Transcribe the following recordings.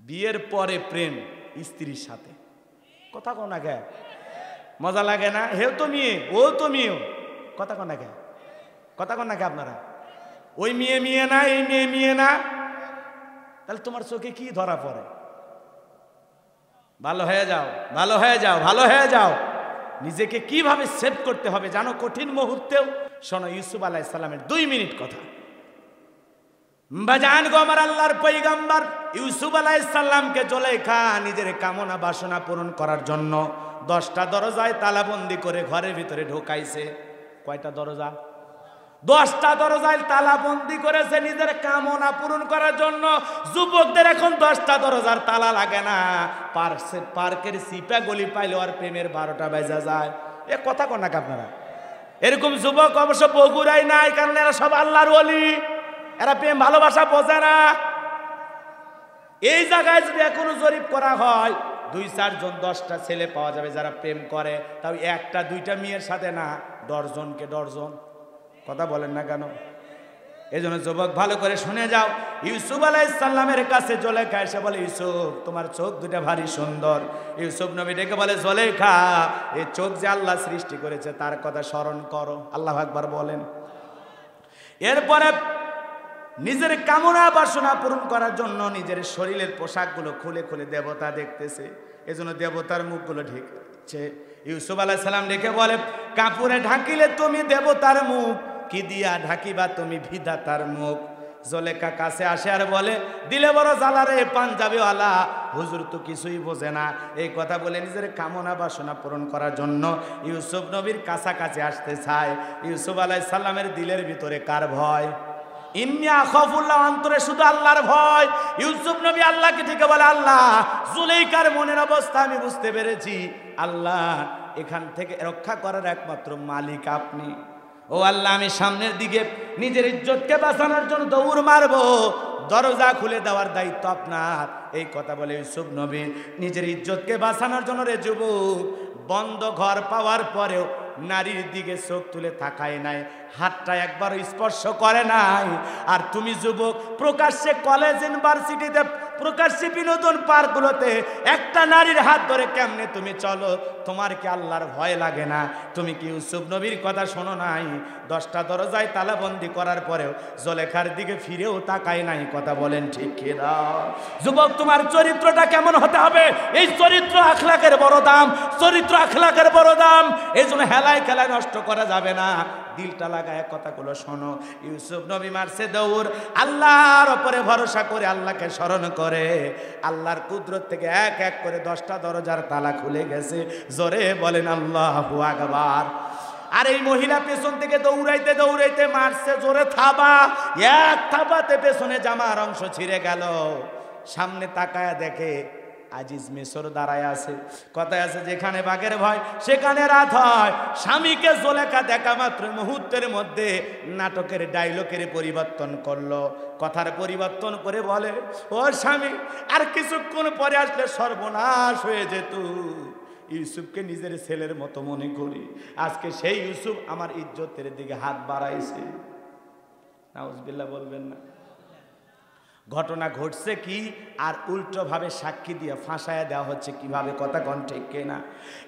বিয়ের পরে প্রেম স্ত্রীর সাথে, কথা কও না কে? মজা লাগে না? হেও তো মেয়ে, ও তো মেয়েও, কথা কও না কে? কথা কও না কে আপনারা? ওই মেয়ে মেয়ে না, এই মেয়ে মেয়ে না, তাহলে তোমার চোখে কি ধরা পড়ে? ভালো হয়ে যাও, ভালো হয়ে যাও, ভালো হয়ে যাও। নিজেকে কিভাবে সেভ করতে হবে জানো? কঠিন মুহূর্তেও শোনো ইউসুফ আলাইহিস সালামের 2 মিনিট কথা। বাজান গো আমার আল্লাহর পয়গম্বর ইউসুফ আলাইহিস সালামকে জুলাইখা নিজের কামনা বাসনা পূরণ করার জন্য 10টা দরজায় তালাবন্দি করে ঘরের ভিতরে ঢোকাইছে। কয়টা দরজা? 10টা দরজায় তালাবন্দি করেছে নিজের কামনা পূরণ করার জন্য। যুবকদের এখন 10টা দরজার তালা লাগে না, পার্কের সিপা গলি পাইলে আর প্রেমের 12টা বাজা যায়। এ কথা কন না আপনারা? এরকম যুবক অবশ্য বগুড়াই নাই, কারণ এরা সব আল্লাহর ওলি, এরা প্রেম ভালোবাসা বোঝে না। এই জায়গায় যদি এখনো জরিপ করা হয় 2-4 জন 10টা ছেলে পাওয়া যাবে যারা প্রেম করে, তাও 1টা 2টা মেয়ের সাথে না, 10 জনকে 10 জন। কথা বলেন না কেন? এই জন্য যুবক ভালো করে শুনে যাও। ইউসুফ আলাইহিস সালামের কাছে জুলাইখা এসে বলে, ইউসুফ তোমার চোখ দুটা ভারী সুন্দর। ইউসুফ নবী ডেকে বলে, জুলাইখা এই চোখ যে আল্লাহ সৃষ্টি করেছে তার কথা স্মরণ করো। আল্লাহু আকবার বলেন। এরপরে নিজের কামনা বাসনা পূরণ করার জন্য নিজের শরীরের পোশাকগুলো খুলে খুলে দেবতা দেখতেছে, এজন্য দেবতার মুখগুলো ঢেকেছে। ইউসুফ আলাইহিস সালাম ডেকে বলে, কাপড়ে ঢাকিলে তুমি দেবতার মুখ, কি দিয়া ঢাকিবা তুমি বিধাতার মুখ। জুলাইখা কাছে আসে আর বলে, দিলে বড় জ্বালারে পাঞ্জাবি ওয়ালা, হুজুর তো কিছুই বোঝে না। এই কথা বলে নিজের কামনা বাসনা পূরণ করার জন্য ইউসুফ নবীর কাছাকাছি আসতে চায়। ইউসুফ আলাইহিস সালামের দিলের ভিতরে কার ভয়? ইন্নী আখাফুল্লাহ, অন্তরে শুধু আল্লাহর ভয়। ইউসুফ নবী আল্লাহকে ডেকে বলে, আল্লাহ জুলাইখার মনের অবস্থা আমি বুঝতে পেরেছি, আল্লাহ এখান থেকে রক্ষা করার একমাত্র মালিক আপনি। ও আল্লাহ, আমি সামনের দিকে নিজের ইজ্জতকে বাঁচানোর জন্য দৌড় মারবো, দরজা খুলে দেওয়ার দায়িত্ব আপনার। এই কথা বলে ইউসুফ নবী নিজের ইজ্জতকে বাঁচানোর জন্য, রে যুবক, বন্ধ ঘর পাওয়ার পরেও নারীর দিকে চোখ তুলে তাকায় নাই, হাতটা একবার স্পর্শ করে নাই। আর তুমি যুবক প্রকাশ্যে কলেজ ইউনিভার্সিটিতে, প্রকাশ্যে বিনোদন পার্কগুলোতে একটা নারীর হাত ধরে কেমনে তুমি চলো? তোমার কি আল্লাহর ভয় লাগে না? তুমি কি ইউসুফ নবীর কথা শোনো নাই? 10টা দরজায় তালাবন্দি করার পরেও জুলাইখার দিকে ফিরেও তাকায় নাই। কথা বলেন ঠিক কি না? যুবক তোমার চরিত্রটা কেমন হতে হবে? এই চরিত্র আখলাকের বড় দাম, চরিত্র আখলাকের বড় দাম। এই জন্য হেলায় খেলায় নষ্ট করা যাবে না। দিলটা লাগায় কথাগুলো শোনো। ইউসুফ নবী মারছে দৌড়, আল্লাহর উপরে ভরসা করে, আল্লাহকে স্মরণ করে। আল্লাহর কুদরত থেকে এক এক করে 10টা দরজার তালা খুলে গেছে। জোরে বলেন আল্লাহু আকবার। আর এই মহিলা পেছন থেকে দৌড়াইতে দৌড়াইতে মারছে জোরে থাবা, এক থাবাতে পেছনে জামার অংশ ছিঁড়ে গেল। সামনে তাকায়া দেখে আজিজ মিশর দাঁড়ায় আছে। কথায় আছে, যেখানে বাঘের ভয় সেখানে রাত হয়। স্বামীকে জুলাইখা দেখা মাত্র মুহূর্তের মধ্যে নাটকের ডায়লগের পরিবর্তন করলো। কথার পরিবর্তন করে বলে, ও স্বামী, আর কিছুক্ষণ পরে আসলে সর্বনাশ হয়ে যেত। ইউসুফকে নিজের ছেলের মতো মনে করি, আজকে সেই ইউসুফ আমার ইজ্জতের দিকে হাত বাড়াইছে। নাউজুবিল্লাহ বলবেন না? ঘটনা ঘটছে কি, আর উল্টো ভাবে সাক্ষী দিয়ে ফাঁসায়া দেওয়া হচ্ছে কিভাবে? কথা কোন ঠিক কিনা?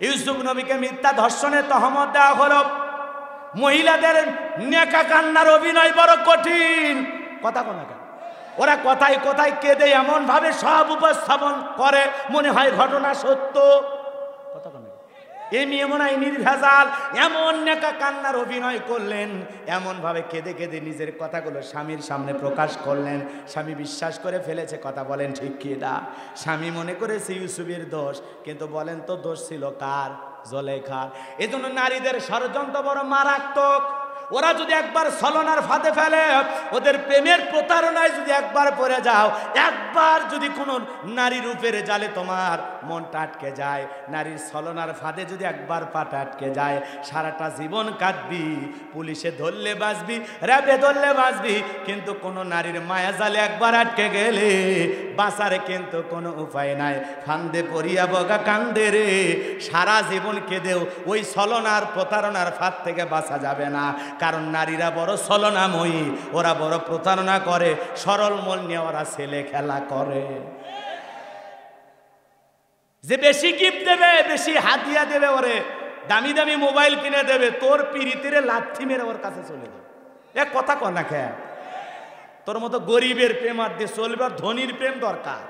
ইউসুফ নবীকে মিথ্যা ধর্ষণের তহমত দেওয়া হলো। মহিলাদের নেকা কান্নার অভিনয় বড় কঠিন। কথা কোন কেন? ওরা কথায় কথায় কেঁদে এমন ভাবে সব উপস্থাপন করে মনে হয় ঘটনা সত্য। কথা কোন? এই মেয়ে মনে হয় নির্ভেজাল, এমন নেকা কান্নার অভিনয় করলেন, এমন ভাবে কেঁদে কেঁদে নিজের কথাগুলো স্বামীর সামনে প্রকাশ করলেন। স্বামী বিশ্বাস করে ফেলেছে। কথা বলেন ঠিক কি না? স্বামী মনে করেছে ইউসুফের দোষ, কিন্তু বলেন তো দোষ ছিল কার? জুলাইখার। এজন্য নারীদের ষড়যন্ত্র বড় মারাত্মক। ওরা যদি একবার ছলনার ফাঁদে ফেলে, ওদের প্রেমের প্রতারণায় যদি একবার পড়ে যাও, একবার যদি কোনো নারী রূপের জালে তোমার মনটা আটকে যায়, নারীর ছলনার ফাঁদে যদি একবার পাটা আটকে যায়, সারাটা জীবন কাটবি। পুলিশে ধরলে বাঁচবি, র্যাবে ধরলে বাঁচবি, কিন্তু কোনো নারীর মায়া জালে একবার আটকে গেলে বাঁচার কিন্তু কোনো উপায় নাই। ফান্দে পড়িয়া বগা কান্দে রে, সারা জীবন কেঁদেও ওই ছলনার প্রতারণার ফাঁদ থেকে বাঁচা যাবে না। কারণ নারীরা বড় ছলনাময়ী, ওরা বড় প্রতারণা করে, সরল মন নিয়ে ওরা ছেলে খেলা করে। যে বেশি গিফট দেবে, বেশি হাদিয়া দেবে, ওরে দামি দামি মোবাইল কিনে দেবে, তোর পিরিতিরে লাথি মেরে ওর কাছে চলে যাবে। এক কথা কর না খেয়া, তোর মতো গরিবের প্রেম আর দিয়ে চলবে, আর ধনীর প্রেম দরকার,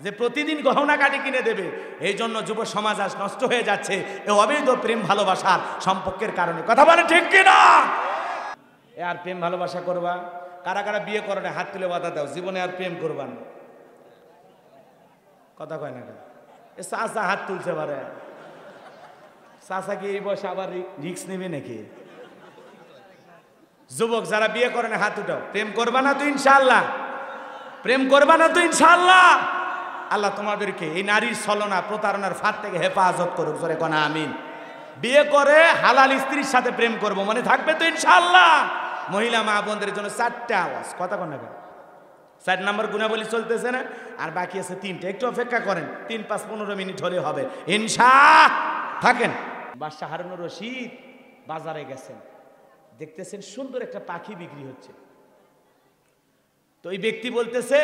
যে প্রতিদিন গহনা কাটি কিনে দেবে। এই জন্য যুব সমাজ আজ নষ্ট হয়ে যাচ্ছে এই অবৈধ প্রেম ভালোবাসার সম্পর্কের কারণে। কথা বলে ঠিক কিনা? এ আর প্রেম ভালোবাসা করবা? কারা কারা বিয়ে করে না হাত তুলে বাধা দাও, জীবনে আর প্রেম করবা না। কথা কয় না কেন? এ চাচা হাত তুলছে পারে, চাচা কি এই বয়সে আবার রিক্স নেবে নাকি? যুবক যারা বিয়ে করে না হাত উঠাও। প্রেম করবা না তো ইনশাআল্লাহ? প্রেম করবা না তো ইনশাআল্লাহ? আল্লাহ তোমাদেরকে এই নারীর ছলনা প্রতারণার ফাঁদ থেকে হেফাজত করুক, জোরে কোন আমিন। বিয়ে করে হালাল স্ত্রীর সাথে প্রেম করব মনে থাকবে তো ইনশাআল্লাহ? মহিলা মা বোনদের জন্য 4টা আওয়াজ। কথা কন না কেন? 4 নম্বর গুণাবলী চলতেছে না, আর বাকি আছে 3টা। একটু অপেক্ষা করেন, 3, 5, 15 মিনিট হলে হবে ইনশাআল্লাহ। থাকেন। বাদশাহ হারুনুর রশিদ বাজারে গেছেন, দেখতেছেন সুন্দর একটা পাখি বিক্রি হচ্ছে। তো এই ব্যক্তি বলতেছে,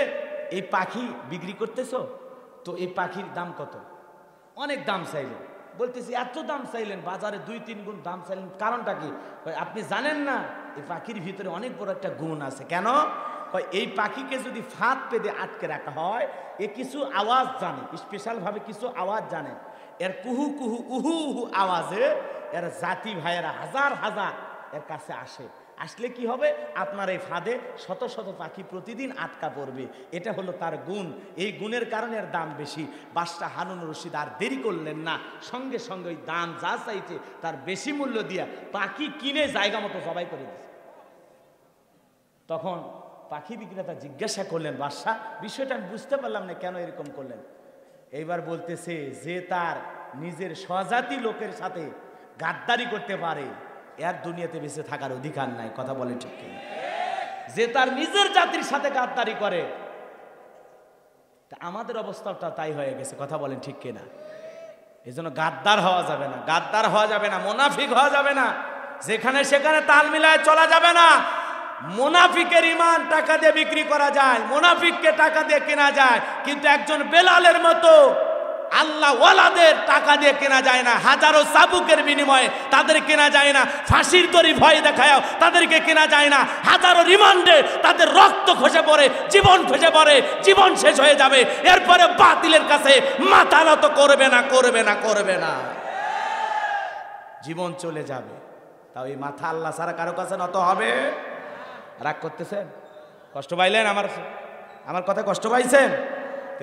এই পাখি বিক্রি করতেছো তো এই পাখির দাম কত? অনেক দাম চাইলেন। বলতেছি এত দাম চাইলেন, বাজারে 2-3 গুণ দাম চাইলেন, কারণটা কি? আপনি জানেন না এই পাখির ভিতরে অনেক বড় একটা গুণ আছে। কেন? এই পাখিকে যদি ফাঁদ পেতে আটকে রাখা হয়, এ কিছু আওয়াজ জানে, স্পেশাল ভাবে কিছু আওয়াজ জানে। এর কুহু কুহু উহু উহু আওয়াজে এর জাতি ভাইয়েরা হাজার হাজার এর কাছে আসে। আসলে কি হবে? আপনার এই ফাঁদে শত শত পাখি প্রতিদিন আটকা পড়বে। এটা হলো তার গুণ। এই গুণের কারণে এর দাম বেশি। বাদশাহ হারুনুর রশিদ আর দেরি করলেন না, সঙ্গে সঙ্গে ওই দাম যা চাইছে তার বেশি মূল্য দিয়া পাখি কিনে জায়গা মতো জবাই করে দিয়েছে। তখন পাখি বিক্রেতা জিজ্ঞাসা করলেন, বাদশাহ বিষয়টা আমি বুঝতে পারলাম না, কেন এরকম করলেন? এইবার বলতেছে, যে তার নিজের স্বজাতি লোকের সাথে গাদ্দারি করতে পারে এর দুনিয়াতে বেঁচে থাকার অধিকার নাই। কথা বলে ঠিক কিনা? যে তার নিজের জাতির সাথে গাদ্দারি করে, তা আমাদের অবস্থাটা তাই হয়ে গেছে। কথা বলেন ঠিক কিনা? এই জন্য গাদ্দার হওয়া যাবে না, গাদ্দার হওয়া যাবে না, মুনাফিক হওয়া যাবে না, যেখানে সেখানে তাল মিলায় চলা যাবে না। মুনাফিকের ঈমান টাকা দিয়ে বিক্রি করা যায়, মুনাফিককে টাকা দিয়ে কেনা যায়, কিন্তু একজন বেলালের মতো আল্লাহ ওয়ালাদের টাকা দিয়ে কেনা যায় না। হাজারো চাবুকের বিনিময়ে তাদের কেনা যায় না, ফাঁসির দড়ি ভয় দেখায় তাদেরকে কেনা যায় না, হাজারো রিমান্ডে তাদের রক্ত খসে পড়ে, জীবন খসে পড়ে, জীবন শেষ হয়ে যাবে, এরপরে বাতিলের কাছে মাথা নত করবে না, করবে না, করবে না, জীবন চলে যাবে। তাও এই মাথা আল্লাহ ছাড়া কারো কাছে নত হবে? রাগ করতেছেন? কষ্ট পাইলেন? আমার কথা কষ্ট পাইছেন?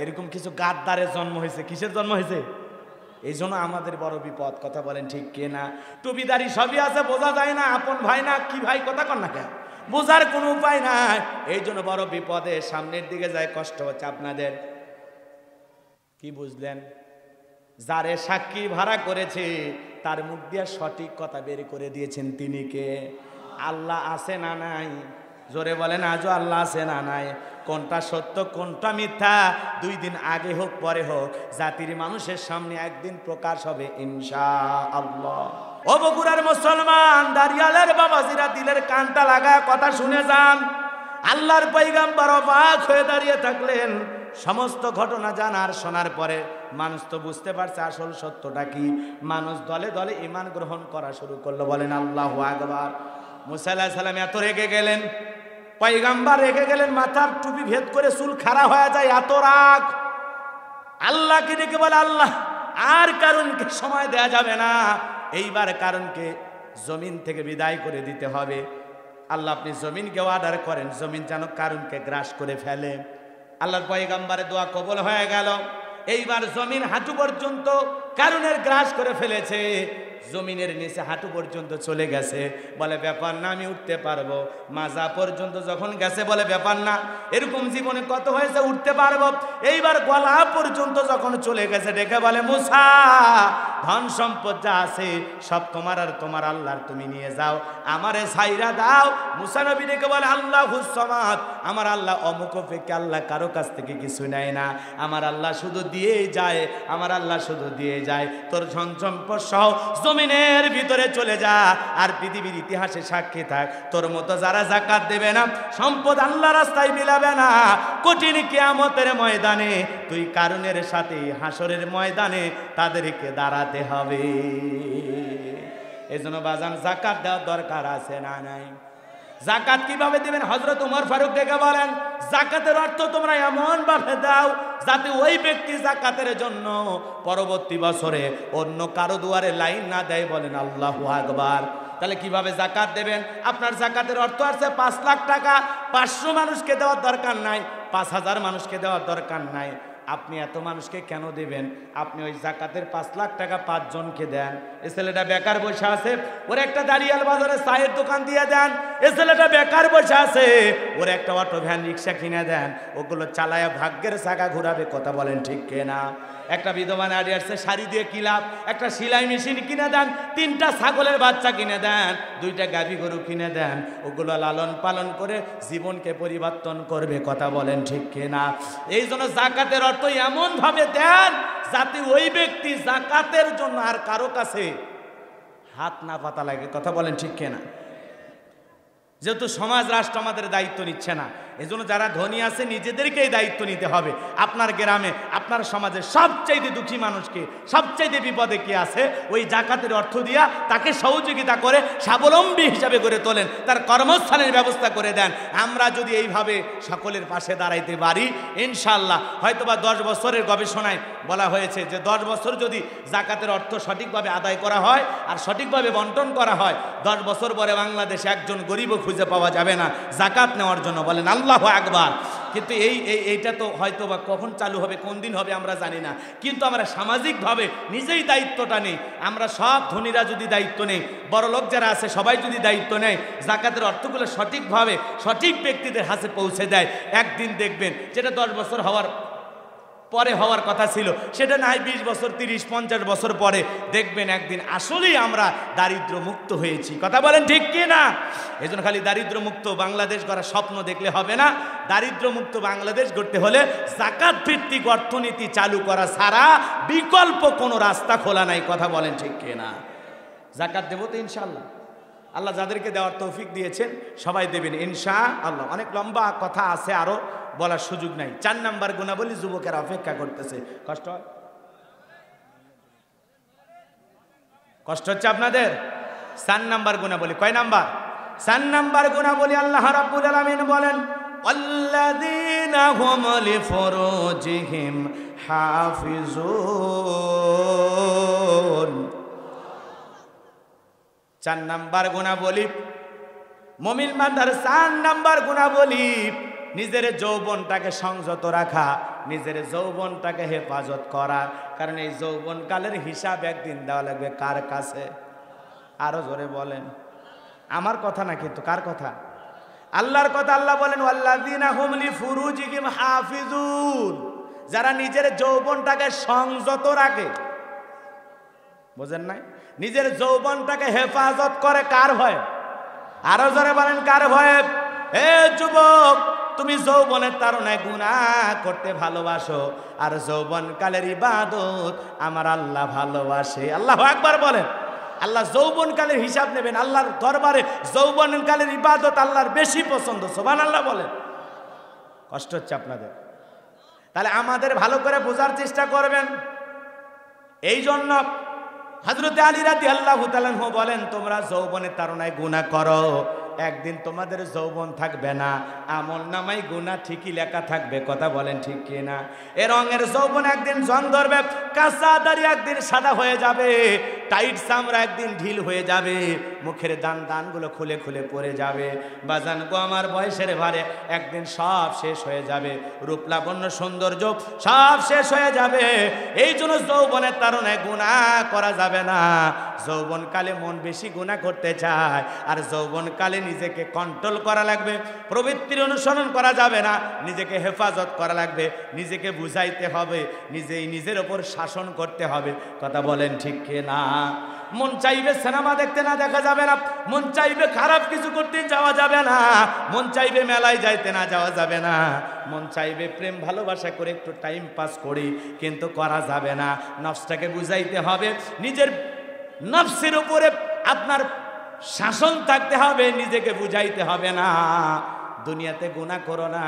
এরকম কিছু গাদ্দারের জন্ম হয়েছে। কিসের জন্ম হয়েছে? এই জন্য আমাদের বড় বিপদ। কথা বলেন ঠিক কিনা? টুপিদারি সবই আছে, বোঝা যায় না আপন ভাই না কি ভাই। কথা কন না কেন? বোঝার কোনো উপায় নাই। এই জন্য বড় বিপদে সামনের দিকে যায়, কষ্ট হচ্ছে আপনাদের। কি বুঝলেন? যারে সাক্ষী ভাড়া করেছে তার মুখ দিয়ে সঠিক কথা বের করে দিয়েছেন। তিনি কে? আল্লাহ আছে না নাই? জোরে বলেন আজও আল্লাহ আছে না নাই? কোনটা সত্য কোনটা মিথ্যা 2 দিন আগে হোক পরে হোক জাতির মানুষের সামনে একদিন প্রকাশ হবে ইনশাআল্লাহ। ও বগুড়ার মুসলমান, দাঁড়িয়ালের বাবাজিরা দিলের কানটা লাগায় কথা শুনে যান। আল্লাহর পয়গম্বর অবাক হয়ে দাঁড়িয়ে থাকলেন। সমস্ত ঘটনা জানার শোনার পরে মানুষ তো বুঝতে পারছে আসল সত্যটা কি। মানুষ দলে দলে ঈমান গ্রহণ করা শুরু করলো। বলেন আল্লাহু আকবার। মুসা আলাইহিস সালাম এত রেগে গেলেন, পয়গম্বর রেগে গেলেন, মাথার টুপি ভেদ করে চুল খাড়া হয়ে যায়, এত রাগ। আল্লাহকে ডেকে বলে, আল্লাহ আর কারণকে সময় দেয়া যাবে না, এইবার কারণকে জমিন থেকে বিদায় করে দিতে হবে। আল্লাহ আপনি জমিনকে অর্ডার করেন, জমিন যেন কারণকে গ্রাস করে ফেলে। আল্লাহর পয়গম্বরের দোয়া কবুল হয়ে গেল। এইবার জমিন হাঁটু পর্যন্ত কারণের গ্রাস করে ফেলেছে, জমিনের নিচে হাঁটু পর্যন্ত চলে গেছে। বলে ব্যাপার না, আমি উঠতে পারবো। মাজা পর্যন্ত যখন গেছে বলে ব্যাপার না, এরকম জীবনে কত হয়েছে, উঠতে পারবো। এইবার গলা পর্যন্ত যখন চলে গেছে ডেকে বলে, মুসা ধন সম্পদ যা আছে সব তোমার আর তোমার আল্লাহর, তুমি নিয়ে যাও, আমারে ছাইরা দাও। মুসা নবী ডেকে বলে, আল্লাহুস সামাদ, আমার আল্লাহ অমুক অপেক্ষা, আল্লাহ কারো কাছ থেকে কিছু নেয় না, আমার আল্লাহ শুধু দিয়েই যায়, আমার আল্লাহ শুধু দিয়ে যায়। তোর ধন সম্পদ সহ জমিনের ভিতরে চলে যা আর পৃথিবীর ইতিহাসে সাক্ষী থাক, তোর মতো যারা যাকাত দেবে না, সম্পদ আল্লাহ রাস্তায় বিলাবে না, কঠিন কিয়ামতের ময়দানে তুই কারুনের সাথে হাসরের ময়দানে তাদেরকে দাঁড়াতে হবে। এজন্য বাজান যাকাত দেওয়ার দরকার আছে না নাই? যাকাত কিভাবে দিবেন? হযরত ওমর ফারুক ডেকে বলেন, যাকাতের অর্থ তোমরা এমন ভাবে দাও যাতে ওই ব্যক্তি যাকাতের জন্য পরবর্তী বছরে অন্য কারো দুয়ারে লাইন না দেয়। বলেন আল্লাহু আকবার। তাহলে কিভাবে যাকাত দেবেন? আপনার যাকাতের অর্থ আছে 5 লাখ টাকা, 500 মানুষকে দেওয়ার দরকার নাই, 5000 মানুষকে দেওয়ার দরকার নাই। আপনি এত মানুষকে কেন দেবেন? আপনি ওই যাকাতের 5 লাখ টাকা 5 জনকে দেন। এ ছেলেটা বেকার বসে আছে, ওর একটা দাঁড়িয়াল বাজারে চায়ের দোকান দিয়ে দেন। এ ছেলেটা বেকার বসে আছে, ওর একটা অটো ভ্যান রিক্সা কিনে দেন, ওগুলো চালায়া ভাগ্যের চাকা ঘুরাবে। কথা বলেন ঠিক কিনা? একটা বিধবা নারী আসছে, শাড়ি দিয়ে কি লাভ? একটা সেলাই মেশিন কিনে দেন, 3টা ছাগলের বাচ্চা কিনে দেন, 2টা গাভী গরু কিনে দেন, ওগুলো লালন পালন করে জীবনকে পরিবর্তন করবে। কথা বলেন ঠিক কিনা? এই জন্য যাকাতের অর্থ এমন ভাবে দেন যাতে ওই ব্যক্তি যাকাতের জন্য আর কারো কাছে হাত না পাতা লাগে। কথা বলেন ঠিক কিনা? যেহেতু সমাজ রাষ্ট্র আমাদের দায়িত্ব নিচ্ছে না, এজন্য যারা ধনী আছে নিজেদেরকেই দায়িত্ব নিতে হবে। আপনার গ্রামে, আপনার সমাজে সবচাইতে দুঃখী মানুষকে, সবচাইতে বিপদে কে আছে, ওই যাকাতের অর্থ দিয়া তাকে সহযোগিতা করে স্বাবলম্বী হিসাবে গড়ে তোলেন, তার কর্মস্থানের ব্যবস্থা করে দেন। আমরা যদি এইভাবে সকলের পাশে দাঁড়াইতে পারি, ইনশাআল্লাহ হয়তোবা 10 বছরের গবেষণায় বলা হয়েছে যে 10 বছর যদি যাকাতের অর্থ সঠিকভাবে আদায় করা হয় আর সঠিকভাবে বন্টন করা হয়, 10 বছর পরে বাংলাদেশে একজন গরিবও খুঁজে পাওয়া যাবে না যাকাত নেওয়ার জন্য। বলেন আল্লাহু আকবার। কিন্তু এইটা তো হয়তো বা কখন চালু হবে, কোন দিন হবে আমরা জানি না, কিন্তু আমরা সামাজিকভাবে নিজেই দায়িত্বটা নেই। আমরা সব ধনীরা যদি দায়িত্ব নেই, বড় লোক যারা আছে সবাই যদি দায়িত্ব নেয়, যাকাতের অর্থগুলো সঠিকভাবে সঠিক ব্যক্তিদের হাতে পৌঁছে দেয়, একদিন দেখবেন যেটা 10 বছর পরে হওয়ার কথা ছিল সেটা না হয় 20 বছর, 30, 50 বছর পরে দেখবেন একদিন আসলেই আমরা দারিদ্র মুক্ত হয়েছি। কথা বলেন ঠিক কি না? এই জন্য খালি দারিদ্র মুক্ত বাংলাদেশ গড়ার স্বপ্ন দেখলে হবে না। দারিদ্র মুক্ত বাংলাদেশ গড়তে হলে যাকাত ভিত্তিক অর্থনীতি চালু করা ছাড়া বিকল্প কোনো রাস্তা খোলা নাই। কথা বলেন ঠিক কি না? যাকাত দেবো তো ইনশাআল্লাহ। আল্লাহ যাদেরকে দেওয়ার তৌফিক দিয়েছেন সবাই দেবেন ইনশাআল্লাহ। অনেক লম্বা কথা আছে, আরো বলার সুযোগ নাই। 4 নাম্বার গুণাবলী যুবকেরা অপেক্ষা করতেছে। কষ্ট হচ্ছে আপনাদের? 4 নাম্বার গুণাবলী। কয় নাম্বার? 4 নাম্বার গুণাবলী আল্লাহ রাব্বুল আলামিন বলেন, আল্লাযীনা হুম লিফুরুজিহিম হাফিজুন। 4 নাম্বার গুণাবলী মুমিন বান্দার 4 নাম্বার গুণাবলী নিজের যৌবনটাকে সংযত রাখা, নিজের যৌবনটাকে হেফাজত করা। কারণ এই যৌবনকালের হিসাব একদিন দেওয়া লাগবে কার কাছে? আরো জোরে বলেন। আমার কথা না কিন্তু, কার কথা? আল্লাহর কথা। আল্লাহ বলেন ওয়াল্লাযীনা হুম লিফুরুজিহিম হাফিজুন, যারা নিজের যৌবনটাকে সংযত রাখে। বুঝেন নাই? নিজের যৌবনটাকে হেফাজত করে কার ভয়ে? আরো জোরে বলেন কার ভয়ে? হে যুবক, তুমি যৌবনের তাড়নায় গুনাহ করতে ভালোবাসো, আর যৌবনকালের ইবাদত আমার আল্লাহ ভালোবাসে। আল্লাহু আকবার বলেন। আল্লাহ যৌবনকালের হিসাব নেবেন আল্লাহর দরবারে। যৌবনকালের ইবাদত আল্লাহর বেশি পছন্দ। সুবহানাল্লাহ বলেন। কষ্ট হচ্ছে আপনাদের? তাহলে আমাদের ভালো করে বোঝার চেষ্টা করবেন। এই জন্য হযরত আলী রাদিয়াল্লাহু তাআলা আনহু বলেন, তোমরা যৌবনের তাড়নায় গুনাহ করো, একদিন তোমাদের যৌবন থাকবে না, আমলনামায় গুনাহ ঠিকই লেখা থাকবে। কথা বলেন ঠিক কি না? এ রঙের যৌবন একদিন জং ধরবে, কাঁচা দাড়ি একদিন সাদা হয়ে যাবে, টাইট চামড়া একদিন ঢিল হয়ে যাবে, মুখের দানগুলো খুলে খুলে পড়ে যাবে। বাজান গো, আমার বয়সের ভারে একদিন সব শেষ হয়ে যাবে, রূপ লাবণ্য সৌন্দর্য সব শেষ হয়ে যাবে। এই জন্য যৌবনের তাড়নায় গুনাহ করা যাবে না। যৌবনকালে মন বেশি গুনাহ করতে চায়, আর যৌবনকালে নিজেকে কন্ট্রোল করা লাগবে, প্রবৃত্তির অনুসরণ করা যাবে না, নিজেকে হেফাজত করা লাগবে, নিজেকে বুঝাইতে হবে, নিজেই নিজের ওপর শাসন করতে হবে। কথা বলেন ঠিক কি না? মন চাইবে সিনেমা দেখতে না দেখা যাবে না, মন চাইবে খারাপ কিছু করতে যাওয়া যাবে না, মন চাইবে মেলায় যাইতে না যাওয়া যাবে না, মন চাইবে প্রেম ভালোবাসা করে একটু টাইম পাস করি, কিন্তু করা যাবে না। নফসটাকে বুঝাইতে হবে, নফসের উপরে আপনার শাসন থাকতে হবে, নিজেকে বুঝাইতে হবে না দুনিয়াতে গুনাহ করো না।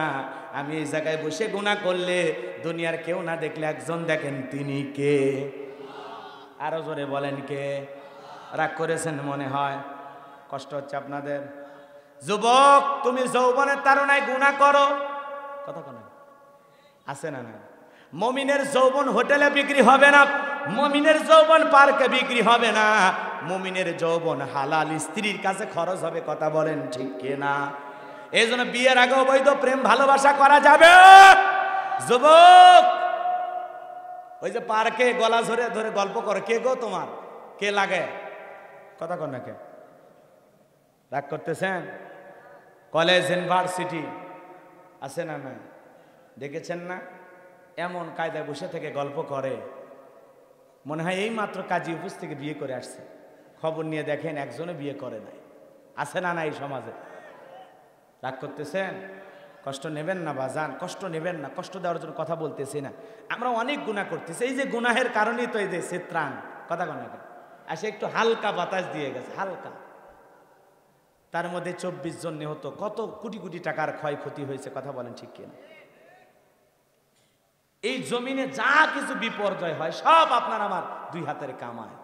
আমি এই জায়গায় বসে গুনাহ করলে দুনিয়ার কেউ না দেখলে একজন দেখেন, তিনি কে? আরো জোরে বলেন কে? রাগ করেছেন মনে হয়, কষ্ট হচ্ছে আপনাদের। যুবক, তুমি যৌবনের তাড়নায় গুনাহ করো, কথা কোন আছে না? না, মুমিনের যৌবন হোটেলে বিক্রি হবে না, মুমিনের যৌবন পার্কে বিক্রি হবে না, মুমিনের যৌবন হালাল স্ত্রীর কাছে খরচ হবে, কথা বলেন ঠিক কিনা? এই জন্য বিয়ের আগে অবৈধ প্রেম ভালোবাসা করা যাবে। যুবক, ওই যে পার্কে গলা ধরে ধরে গল্প করে, কে গো তোমার, কে লাগে, কথা কন না কে? রাগ করতেছেন? কলেজ ইউনিভার্সিটি আছে না? না, দেখেছেন না? এমন কায়দায় বসে থেকে গল্প করে, মনে হয় এই মাত্র কাজী অফিস থেকে বিয়ে করে আসছে। খবর নিয়ে দেখেন একজনে বিয়ে করে নাই। আছে না? না, এই সমাজে। রাগ করতেছেন? কষ্ট নেবেন না বাজান, কষ্ট নেবেন না, কষ্ট দেওয়ার জন্য কথা বলতেছি না। আমরা অনেক গুনাহ করতেছি, এই যে গুনাহের কারণেই তো এই যে চিত্রাণ, কথা কন না কেন? আসে একটু হালকা বাতাস দিয়ে গেছে, হালকা, তার মধ্যে 24 জন নিহত, কত কোটি কোটি টাকার ক্ষয়ক্ষতি হয়েছে, কথা বলেন ঠিক কিনা? এই জমিনে যা কিছু বিপর্যয় হয় সব আপনার আমার দুই হাতের কামায়।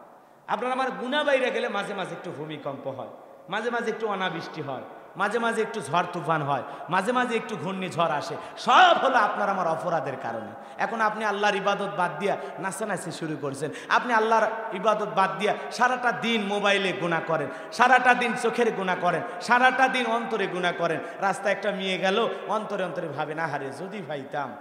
আপনার আমার গুনাহ বাইরে গেলে মাঝে মাঝে একটু ভূমিকম্প হয়, মাঝে মাঝে একটু অনাবৃষ্টি হয়, মাঝে মাঝে একটু ঝড় তুফান হয়, মাঝে মাঝে একটু ঘূর্ণিঝড় আসে, সব হলো আপনার আমার অপরাধের কারণে। এখন আপনি আল্লাহর ইবাদত বাদ দিয়া নাচানাচি শুরু করছেন, আপনি আল্লাহর ইবাদত বাদ দিয়া সারাটা দিন মোবাইলে গুনাহ করেন, সারাটা দিন চোখের গুনাহ করেন, সারাটা দিন অন্তরে গুনাহ করেন। রাস্তায় একটা মেয়ে গেল, অন্তরে অন্তরে ভাবে না, হারে যদি ভাইতাম,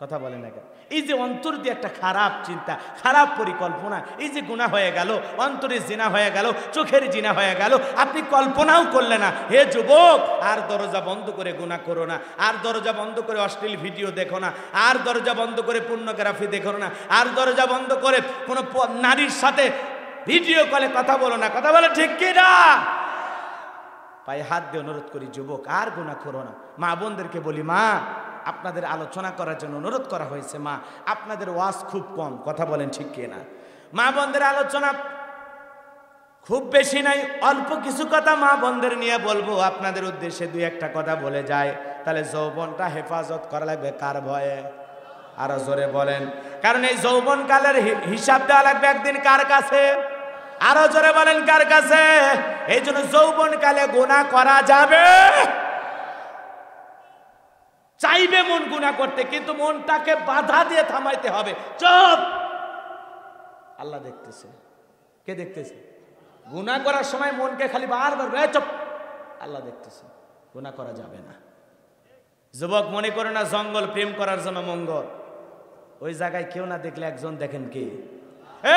কথা বলে না কেন? এই যে অন্তর দিয়ে একটা খারাপ চিন্তা, খারাপ পরিকল্পনা, এই যে গুনাহ হয়ে গেল, অন্তরে জিনা হয়ে গেল, চোখের জিনা হয়ে গেল, আপনি কল্পনাও করলে না। হে যুবক, আর দরজা বন্ধ করে গুনাহ করো না, আর দরজা বন্ধ করে অশ্লীল ভিডিও দেখো না, আর দরজা বন্ধ করে পর্নোগ্রাফি দেখো না, আর দরজা বন্ধ করে কোনো নারীর সাথে ভিডিও কলে কথা বলো না, কথা বলে ঠিক কি না? পায়ে হাত দিয়ে অনুরোধ করি যুবক, আর গুনাহ করো না। মা বোনদেরকে বলি, মা আপনাদের আলোচনা করার জন্য অনুরোধ করা হয়েছে, মা আপনাদের ওয়াজ খুব কম, কথা বলেন ঠিক কিনা? মা বোনদের আলোচনা খুব বেশি নাই, অল্প কিছু কথা মা বোনদের নিয়ে বলবো, আপনাদের উদ্দেশ্যে দুই একটা কথা বলে যায়। তাহলে যৌবনটা হেফাজত করা লাগবে কার ভয়ে? আরো জোরে বলেন। কারণ এই যৌবন কালের হিসাব দেওয়া লাগবে একদিন কার কাছে? আরো জোরে বলেন, কার কাছে? এই জন্য যৌবন কালে গুনাহ করা যাবে, চাইবে মন গুনাহ করতে, কিন্তু মনটাকে বাধা দিয়ে থামাইতে হবে। চুপ, আল্লাহ দেখতেছে। কে দেখতেছে? গুনাহ করার সময় মনকে খালি বারবার চুপ, আল্লাহ দেখতেছে, গুনাহ করা যাবে না। যুবক, মনে করে না জঙ্গল প্রেম করার জন্য মঙ্গল, ওই জায়গায় কেউ না দেখলে একজন দেখেন কে?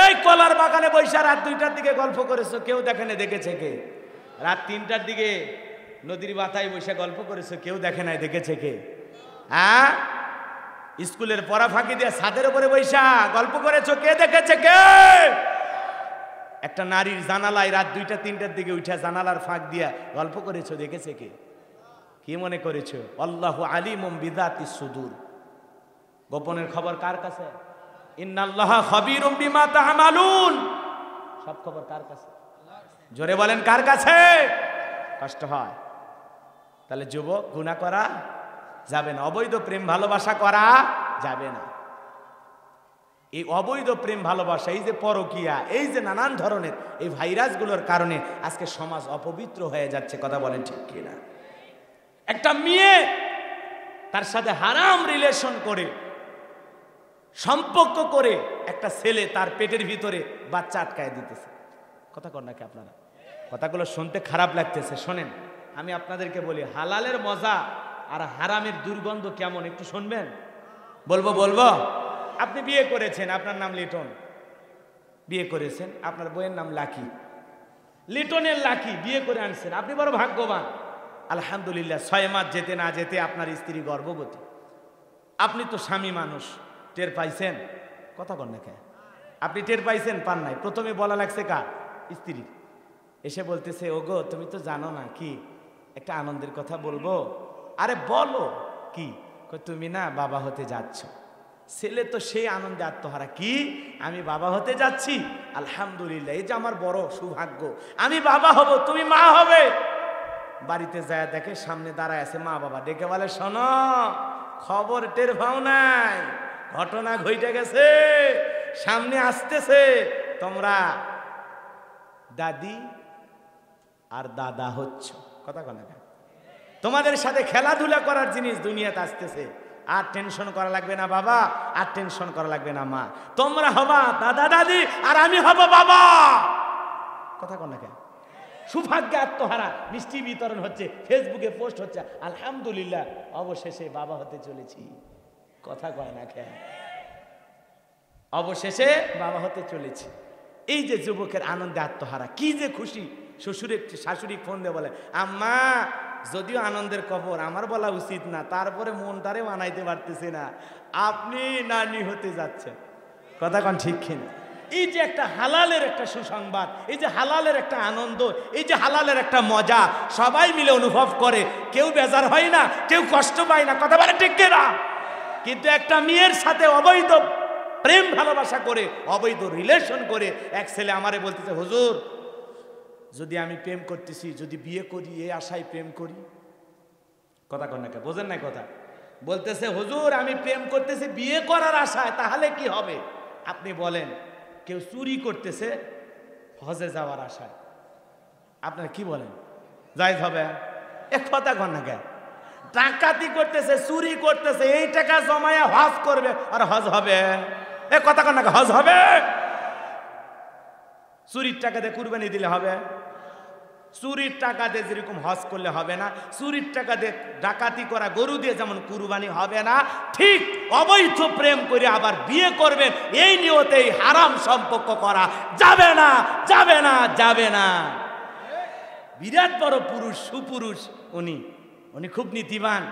এই কলার বাগানে বৈশা রাত 2টার দিকে গল্প করেছো, কেউ দেখেনি, দেখেছে কে? রাত 3টার দিকে নদীর মাথায় বসে গল্প করেছো, কেউ দেখে নাই, দেখেছে কে? হ্যাঁ, স্কুলের পড়া ফাঁকি দিয়ে ছাদের উপরে বৈশা গল্প করেছো, কে দেখেছে কে? একটা নারীর জানালায় রাত 2টা 3টার দিকে উঠা জানালার ফাঁক দিয়া গল্প করেছো, দেখেছে কে? কি মনে করেছো? আল্লাহু আলিমুম বিযাতিস সুদূর, গোপনের খবর কার কাছে? ইন্নাল্লাহা খাবীরুম বিমা তা'মালুন, সব খবর কার কাছে? জোরে বলেন, কার কাছে? কষ্ট হয়। তাহলে যুবক, গুনাহ করা যাবে না, অবৈধ প্রেম ভালোবাসা করা যাবে না। এই অবৈধ প্রেম ভালোবাসা, এই যে পরকীয়া, এই যে নানান ধরনের এই ভাইরাসগুলোর কারণে আজকে সমাজ অপবিত্র হয়ে যাচ্ছে, কথা বলেন ঠিক কিনা? একটা মেয়ে তার সাথে হারাম রিলেশন করে, সম্পর্ক করে, একটা ছেলে তার পেটের ভিতরে বাচ্চা আটকায় দিতেছে, কথা কন নাকি আপনারা? কথাগুলো শুনতে খারাপ লাগতেছে, শোনেন, আমি আপনাদেরকে বলি, হালালের মজা আর হারামের দুর্গন্ধ কেমন একটু শুনবেন? বলবো। আপনি বিয়ে করেছেন, আপনার নাম লিটন, বিয়ে করেছেন, আপনার বইয়ের নাম লাকি, লিটনের লাকি বিয়ে করে আনছেন, আপনি বড় ভাগ্যবান, আলহামদুলিল্লাহ। 6 মাস যেতে না যেতে আপনার স্ত্রী গর্ভবতী, আপনি তো স্বামী মানুষ, টের পাইছেন? কথা কন না কেন? আপনি টের পাইছেন? পান নাই? প্রথমে বলা লাগছে কার? স্ত্রী। এসে বলতেছে, ওগো তুমি তো জানো না, কি একটা আনন্দের কথা বলবো? আরে বলো। কি? তুমি না বাবা হতে যাচ্ছ, ছেলে তো সেই আনন্দে আত্মহারা, কি আমি বাবা হতে যাচ্ছি, আলহামদুলিল্লাহ, এই যে আমার বড় সৌভাগ্য, আমি বাবা হব, তুমি মা হবে। বাড়িতে যায় দেখে সামনে দাঁড়ায় আছে মা বাবা, ডেকে বলে শোনো, খবর টের পাও নাই, ঘটনা ঘটে গেছে, সামনে আসতেছে, তোমরা দাদি আর দাদা হচ্ছ। কথা কনা, তোমাদের সাথে খেলাধুলা করার জিনিস দুনিয়াতে আসতেছে, আর টেনশন করা লাগবে না বাবা, আর টেনশন করা লাগবে না মা, তোমরা হবা দাদা দাদি আর আমি হব বাবা। কথা কন না কেন? সৌভাগ্যে আত্মহারা, মিষ্টি বিতরণ হচ্ছে, ফেসবুকে পোস্ট হচ্ছে, আলহামদুলিল্লাহ অবশেষে বাবা হতে চলেছি। কথা কয় না কেন? অবশেষে বাবা হতে চলেছি। এই যে যুবকের আনন্দে আত্মহারা, কি যে খুশি। শ্বশুরে শাশুড়ি ফোন দিয়ে বলে, আম্মা যদিও আনন্দের খবর, আমার বলা উচিত না, তারপরে মনটারে বানাইতে পারতেছে না, আপনি নানি হতে যাচ্ছেন। কথা কন ঠিক কিনা? এই যে একটা হালালের একটা সুসংবাদ, এই যে হালালের একটা আনন্দ, এই যে হালালের একটা মজা সবাই মিলে অনুভব করে, কেউ বেজার হয় না, কেউ কষ্ট পায় না। কথা বলে ঠিক কিনা? কিন্তু একটা মেয়ের সাথে অবৈধ প্রেম ভালোবাসা করে, অবৈধ রিলেশন করে এক ছেলে আমারে বলতেছে, হুজুর যদি আমি প্রেম করতেছি, যদি বিয়ে করি, এই আশায় প্রেম করি। কথা কন না কে? বোঝেন না কথা? বলতেছে হুজুর আমি প্রেম করতেছি বিয়ে করার আশায়, তাহলে কি হবে? আপনি বলেন, কেউ চুরি করতেছে হজে যাওয়ার আশায়, আপনারা কি বলেন, জায়েজ হবে? এক কথা কন না কে? ডাকাতি করতেছে, চুরি করতেছে, এই টাকা জমায়া হজ করবে, আর হজ হবে? এ কথা কন না কে? হজ হবে? চুরির টাকা দিয়ে কুরবানি দিলে হবে? চুরির টাকা দিয়ে যেরকম হজ করলে হবে না, চুরির টাকা দিয়ে ডাকাতি করা গরু দিয়ে যেমন কুরবানি হবে না, ঠিক অবৈধ প্রেম করে আবার বিয়ে করবেন, এই নিয়তেই হারাম সম্পর্ক করা যাবে না, যাবে না, যাবে না। বিরাট বড় পুরুষ, সুপুরুষ, উনি খুব নীতিবান,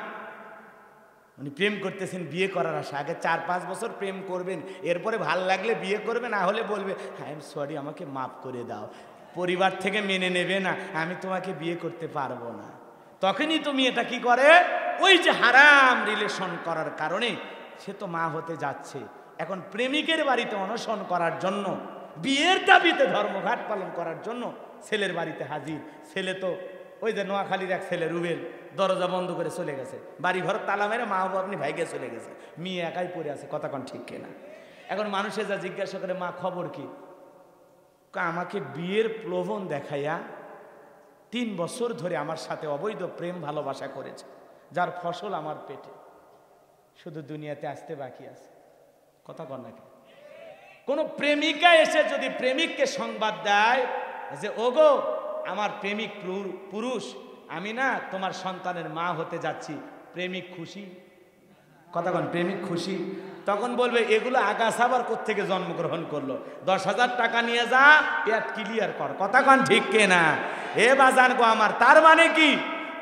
উনি প্রেম করতেছেন বিয়ে করার আশা। আগে 4-5 বছর প্রেম করবেন, এরপরে ভাল লাগলে বিয়ে করবে, না হলে বলবে আই এম সরি, আমাকে মাফ করে দাও, পরিবার থেকে মেনে নেবে না, আমি তোমাকে বিয়ে করতে পারবো না। তখনই তো মেয়েটা কি করে, ওই যে হারাম রিলেশন করার কারণে সে তো মা হতে যাচ্ছে, এখন প্রেমিকের বাড়িতে অনশন করার জন্য, বিয়ের দাবিতে ধর্মঘাট পালন করার জন্য ছেলের বাড়িতে হাজির। ছেলে তো ওই যে নোয়াখালীর এক ছেলে রুবেল, দরজা বন্ধ করে চলে গেছে, বাড়ি ঘর তালা মেরে মা বাবা আপনি ভাইকে চলে গেছে, মেয়ে একাই পড়ে আছে। কথা কন ঠিক কিনা? এখন মানুষে যা জিজ্ঞাসা করে, মা খবর কি? আমাকে বিয়ের প্রলোভন দেখাইয়া 3 বছর ধরে আমার সাথে অবৈধ প্রেম ভালোবাসা করেছে, যার ফসল আমার পেটে, শুধু দুনিয়াতে আসতে বাকি আছে। কথা কন নাকি? কোন প্রেমিকা এসে যদি প্রেমিককে সংবাদ দেয় যে ওগো আমার প্রেমিক পুরুষ, আমি না তোমার সন্তানের মা হতে যাচ্ছি, প্রেমিক খুশি? কথা কন, প্রেমিক খুশি? তখন বলবে এগুলো আগাছা আবার কোত্থেকে জন্মগ্রহণ করলো, 10,000 টাকা নিয়ে যা, পেট ক্লিয়ার কর। কথা কন ঠিক কিনা? এ বাজান গো আমার, তার মানে কি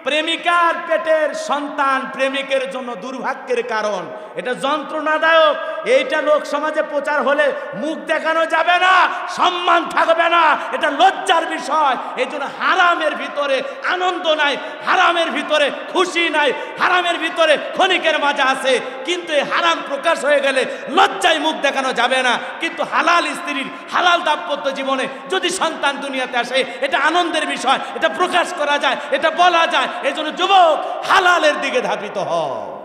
প্রেমিকার পেটের সন্তান প্রেমিকের জন্য দুর্ভাগ্যের কারণ, এটা যন্ত্রণাদায়ক। এইটা লোক সমাজে প্রচার হলে মুখ দেখানো যাবে না, সম্মান থাকবে না, এটা লজ্জার বিষয়। এই জন্য হারামের ভিতরে আনন্দ নাই, হারামের ভিতরে খুশি নাই, হারামের ভিতরে ক্ষণিকের মজা আছে, কিন্তু এই হারাম প্রকাশ হয়ে গেলে লজ্জায় মুখ দেখানো যাবে না। কিন্তু হালাল স্ত্রীর হালাল দাম্পত্য জীবনে যদি সন্তান দুনিয়াতে আসে, এটা আনন্দের বিষয়, এটা প্রকাশ করা যায়, এটা বলা যায়। এই জন্য যুবক হালালের দিকে ধাবিত হও।